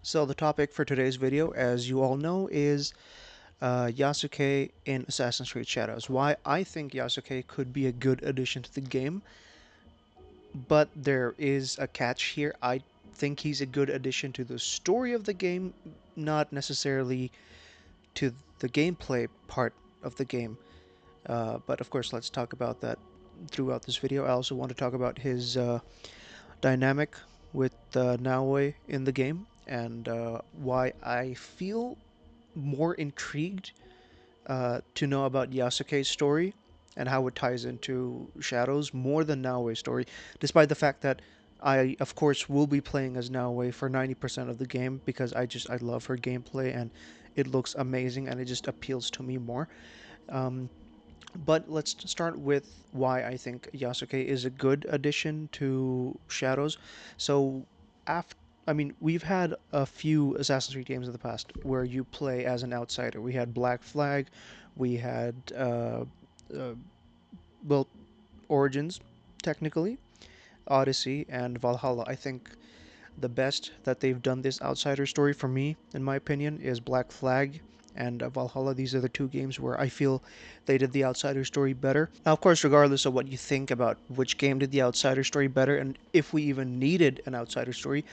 So the topic for today's video, as you all know, is Yasuke in Assassin's Creed Shadows. Why I think Yasuke could be a good addition to the game, but there is a catch here. I think he's a good addition to the story of the game, not necessarily to the gameplay part of the game. But of course, let's talk about that throughout this video. I also want to talk about his dynamic with Naoe in the game and why I feel more intrigued to know about Yasuke's story and how it ties into Shadows more than Naoe's story, despite the fact that I, of course, will be playing as Naoe for 90% of the game because I love her gameplay and it looks amazing and it just appeals to me more. Um, but let's start with why I think Yasuke is a good addition to Shadows. So, after I mean, we've had a few Assassin's Creed games in the past where you play as an outsider. We had Black Flag, we had uh, well, Origins, technically, Odyssey, and Valhalla. I think the best that they've done this outsider story for me, in my opinion, is Black Flag and Valhalla. These are the two games where I feel they did the outsider story better. Now, of course, regardless of what you think about which game did the outsider story better and if we even needed an outsider story,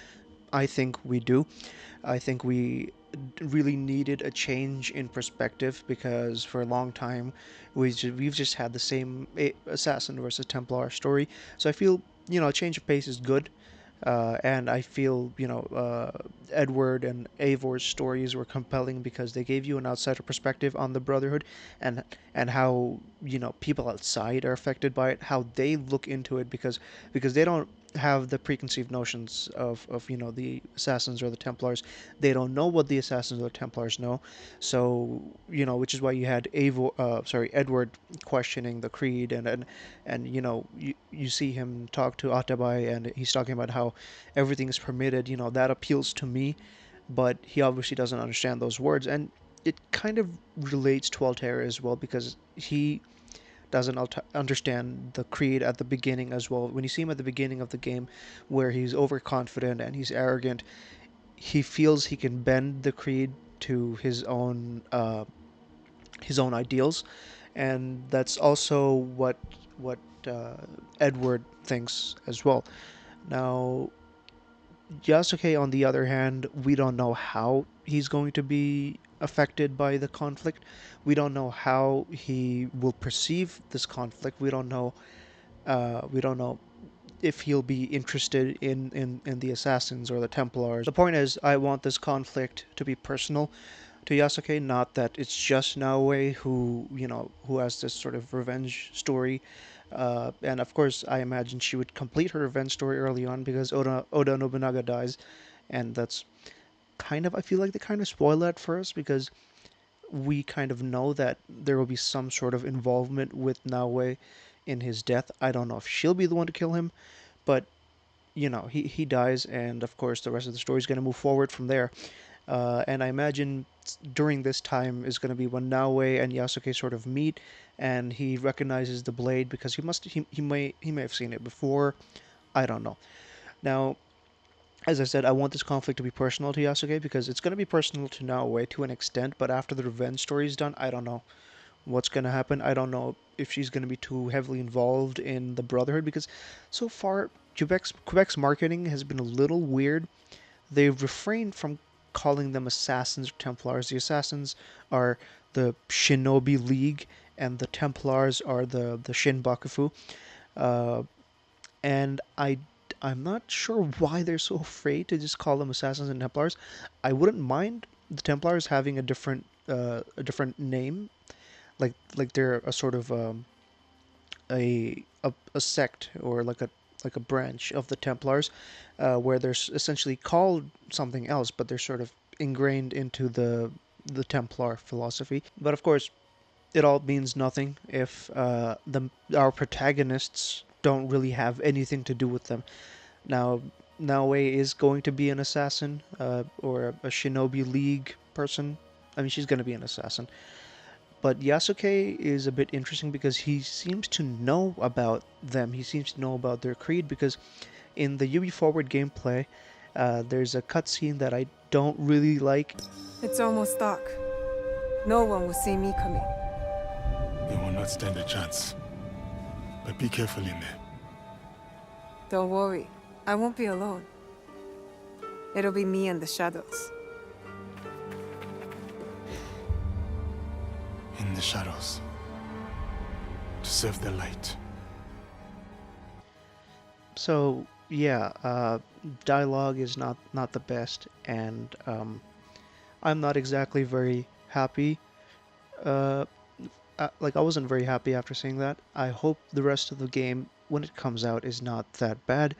I think we do. I think we really needed a change in perspective because for a long time we've just had the same assassin versus Templar story. So I feel a change of pace is good. And I feel, Edward and Eivor's stories were compelling because they gave you an outsider perspective on the Brotherhood and how, people outside are affected by it, how they look into it because they don't have the preconceived notions of the assassins or the Templars. They don't know what the assassins or the Templars know. So, which is why you had Edward questioning the creed and you see him talk to Atabai and he's talking about how everything is permitted. That appeals to me, but he obviously doesn't understand those words, and it kind of relates to Altair as well because he doesn't understand the creed at the beginning as well. When you see him at the beginning of the game, where he's overconfident and he's arrogant, he feels he can bend the creed to his own ideals, and that's also what Edward thinks as well. Now, Yasuke, on the other hand, we don't know how he's going to be affected by the conflict. We don't know how he will perceive this conflict. We don't know if he'll be interested in the assassins or the Templars. The point is, I want this conflict to be personal to Yasuke, not that it's just Naoe who has this sort of revenge story. And of course, I imagine she would complete her revenge story early on because Oda Nobunaga dies, and that's I feel like they kind of spoil that for us because we kind of know that there will be some sort of involvement with Naoe in his death. I don't know if she'll be the one to kill him, but he dies, and of course the rest of the story is going to move forward from there. And I imagine during this time is going to be when Naoe and Yasuke sort of meet, and he recognizes the blade because he may have seen it before. I don't know. Now, as I said, I want this conflict to be personal to Yasuke because it's going to be personal to Naoe to an extent, but after the revenge story is done, I don't know what's going to happen. I don't know if she's going to be too heavily involved in the Brotherhood because so far Quebec's marketing has been a little weird. They've refrained from calling them assassins or Templars. The assassins are the Shinobi League, and the Templars are the Shin Bakufu. Uh, and I'm not sure why they're so afraid to just call them assassins and Templars. I wouldn't mind the Templars having a different name, like they're a sort of a sect or like a branch of the Templars, where they're essentially called something else, but they're sort of ingrained into the Templar philosophy. But of course, it all means nothing if the our protagonists don't really have anything to do with them. Now, Naoe is going to be an assassin or a Shinobi League person. I mean, she's going to be an assassin. But Yasuke is a bit interesting because he seems to know about them. He seems to know about their creed because in the Ubi Forward gameplay, There's a cutscene that I don't really like. It's almost dark. No one will see me coming. They will not stand a chance. But be careful in there. Don't worry. I won't be alone. It'll be me and the shadows. In the shadows. To serve the light. So yeah, dialogue is not the best, and I'm not exactly very happy. Uh, like I wasn't very happy after seeing that. I hope the rest of the game, when it comes out, is not that bad.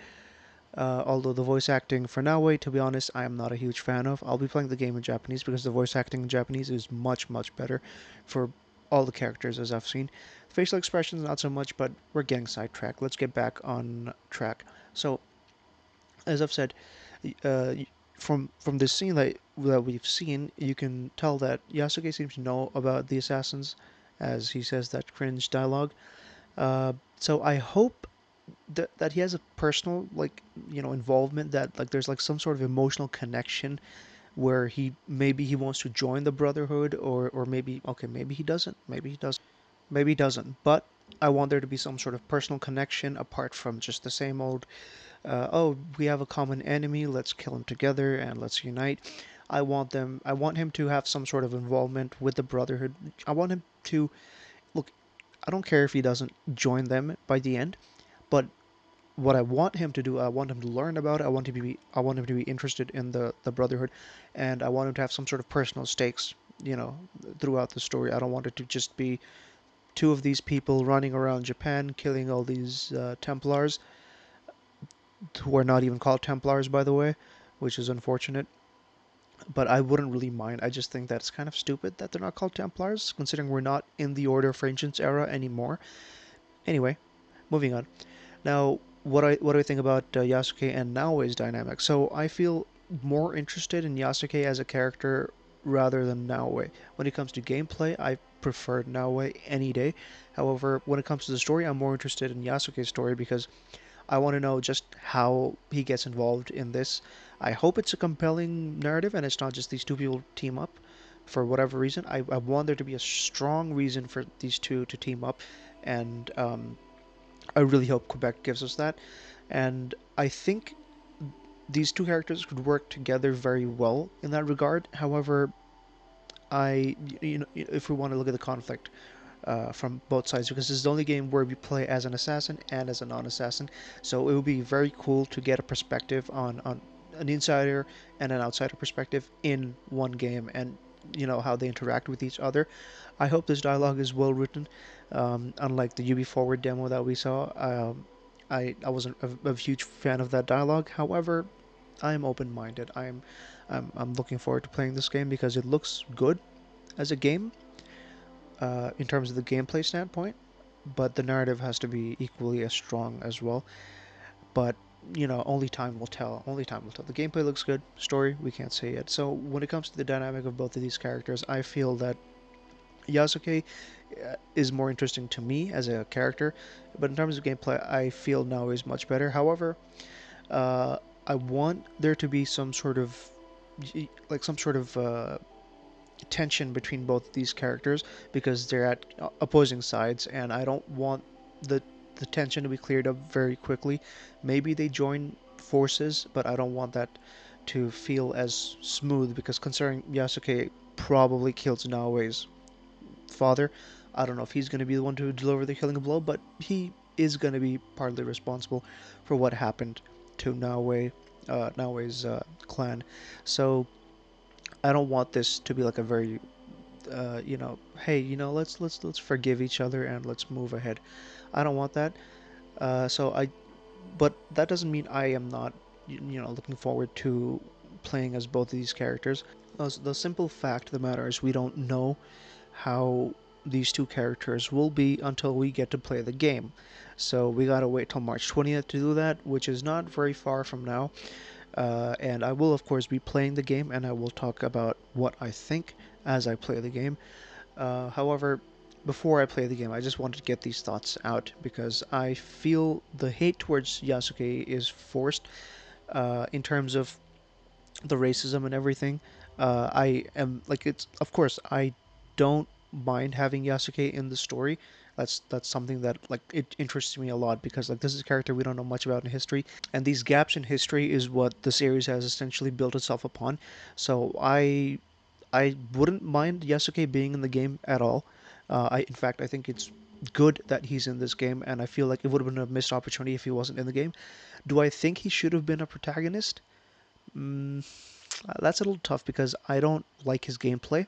Although the voice acting for Naoe, to be honest, I am not a huge fan of. I'll be playing the game in Japanese because the voice acting in Japanese is much better for all the characters as I've seen. Facial expressions not so much, but we're getting sidetracked. Let's get back on track. So, as I've said, uh, from this scene that we've seen, you can tell that Yasuke seems to know about the assassins, as he says that cringe dialogue. So I hope that he has a personal involvement, that like there's like some sort of emotional connection where he wants to join the brotherhood, or maybe okay, maybe he doesn't, but I want there to be some sort of personal connection apart from just the same old oh, we have a common enemy, let's kill him together and let's unite. I want him to have some sort of involvement with the brotherhood. I want him to look, I don't care if he doesn't join them by the end, but what I want him to do, I want him to learn about it. I want him to be interested in the brotherhood, and I want him to have some sort of personal stakes, throughout the story. I don't want it to just be two of these people running around Japan killing all these Templars, who are not even called Templars, by the way, which is unfortunate. But I wouldn't really mind. I just think that's kind of stupid that they're not called Templars, considering we're not in the Order of Vengeance era anymore. Anyway, moving on. Now, what do I think about Yasuke and Naoe's dynamic? So I feel more interested in Yasuke as a character rather than Naoe. When it comes to gameplay, I prefer Naoe any day. However, when it comes to the story, I'm more interested in Yasuke's story because I want to know just how he gets involved in this. I hope it's a compelling narrative and it's not just these two people team up for whatever reason. I want there to be a strong reason for these two to team up, and I really hope Quebec gives us that. And I think these two characters could work together very well in that regard. However, if we want to look at the conflict from both sides, because this is the only game where we play as an assassin and as a non-assassin. So it would be very cool to get a perspective on an insider and an outsider perspective in one game, and how they interact with each other. I hope this dialogue is well written. Unlike the UB Forward demo that we saw, I wasn't a huge fan of that dialogue. However, I'm open-minded. I'm looking forward to playing this game because it looks good as a game, in terms of the gameplay standpoint, but the narrative has to be equally as strong as well. But only time will tell. Only time will tell. The gameplay looks good. Story, we can't say yet. So when it comes to the dynamic of both of these characters, I feel that Yasuke is more interesting to me as a character, but in terms of gameplay, I feel now is much better. However, uh, I want there to be some sort of tension between both these characters because they're at opposing sides, and I don't want the the tension to be cleared up very quickly. Maybe they join forces, but I don't want that to feel as smooth because considering Yasuke probably kills Naoe's father, I don't know if he's going to be the one to deliver the killing blow, but he is going to be partly responsible for what happened to Naoe's clan. So I don't want this to be like a very hey, let's forgive each other and let's move ahead. I don't want that. So I, but that doesn't mean I am not, looking forward to playing as both of these characters. The simple fact of the matter is we don't know how these two characters will be until we get to play the game. So we gotta wait till March 20th to do that, which is not very far from now. And I will, of course, be playing the game, and I will talk about what I think as I play the game. However, before I play the game, I just wanted to get these thoughts out because I feel the hate towards Yasuke is forced, in terms of the racism and everything. I am like it's of course I don't mind having Yasuke in the story. That's something that like it interests me a lot because like this is a character we don't know much about in history, and these gaps in history is what the series has essentially built itself upon. So I wouldn't mind Yasuke being in the game at all. I in fact I think it's good that he's in this game, and I feel like it would have been a missed opportunity if he wasn't in the game. Do I think he should have been a protagonist? Mm, that's a little tough because I don't like his gameplay.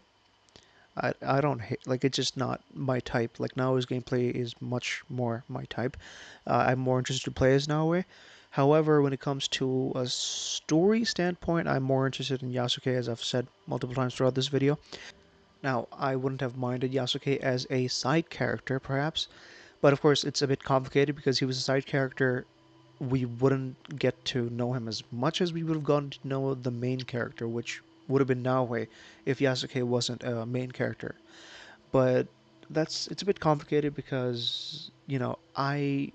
I don't hate like it's just not my type. Like Nao's gameplay is much more my type. I'm more interested to play as Naoe. However, when it comes to a story standpoint, I'm more interested in Yasuke, as I've said multiple times throughout this video. Now, I wouldn't have minded Yasuke as a side character, perhaps, but of course, it's a bit complicated because he was a side character. We wouldn't get to know him as much as we would have gotten to know the main character, which would have been Naoe if Yasuke wasn't a main character. But that's it's a bit complicated because I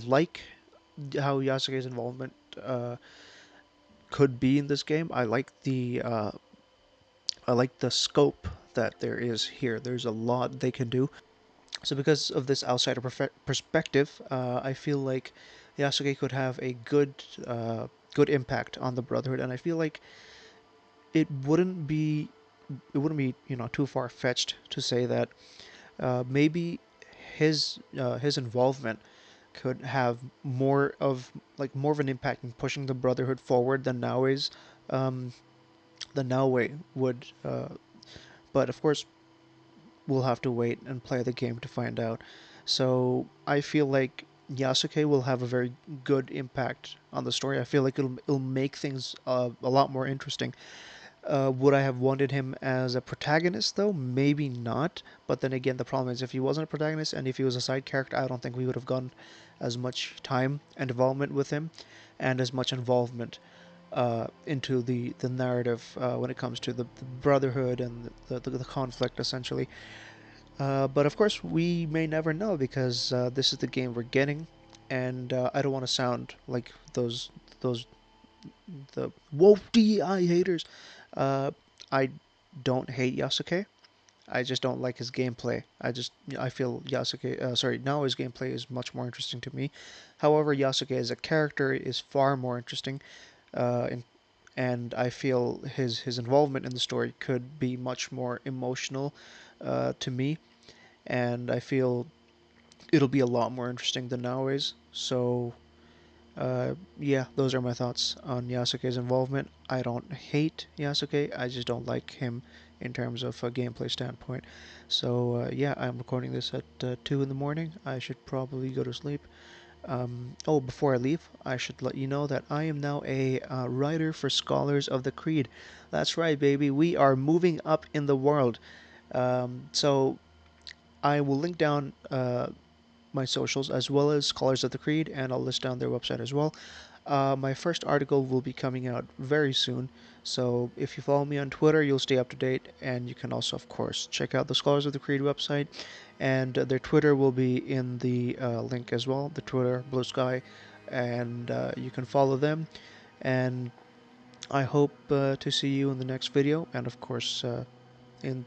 like how Yasuke's involvement could be in this game. I like the scope that there is here. There's a lot they can do. So because of this outsider perspective, I feel like Yasuke could have a good impact on the Brotherhood, and I feel like it wouldn't be too far fetched to say that maybe his involvement could have more of an impact in pushing the Brotherhood forward than Naoe would. But of course, we'll have to wait and play the game to find out. So I feel like Yasuke will have a very good impact on the story. I feel like it'll make things a lot more interesting. Would I have wanted him as a protagonist though? Maybe not. But then again, the problem is if he wasn't a protagonist and if he was a side character, I don't think we would have gotten as much time and development with him, and as much involvement into the narrative when it comes to the brotherhood and the conflict essentially. But of course, we may never know because this is the game we're getting, and I don't want to sound like those the woke DEI haters. Uh, I don't hate Yasuke. I just don't like his gameplay. I feel Nao's gameplay is much more interesting to me. However, Yasuke as a character is far more interesting, in, and I feel his involvement in the story could be much more emotional to me, and I feel it'll be a lot more interesting than Nao's. So yeah, those are my thoughts on Yasuke's involvement. I don't hate Yasuke, I just don't like him in terms of a gameplay standpoint. So yeah, I'm recording this at 2 in the morning. I should probably go to sleep. Oh, before I leave, I should let you know that I am now a writer for Scholars of the Creed. That's right, baby. We are moving up in the world. So I will link down my socials as well as Scholars of the Creed, and I'll list down their website as well. My first article will be coming out very soon, so if you follow me on Twitter, you'll stay up to date, and you can also, of course, check out the Scholars of the Creed website, and their Twitter will be in the link as well, the Twitter, Blue Sky, and you can follow them, and I hope to see you in the next video, and of course, in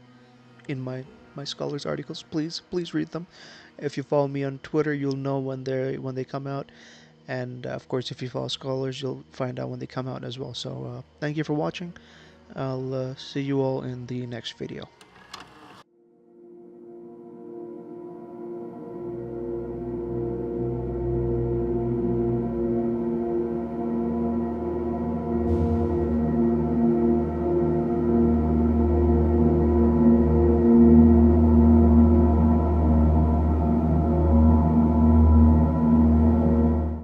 in my scholars articles. Please read them. If you follow me on Twitter, you'll know when they come out, and of course, if you follow scholars, you'll find out when they come out as well. So thank you for watching. I'll see you all in the next video.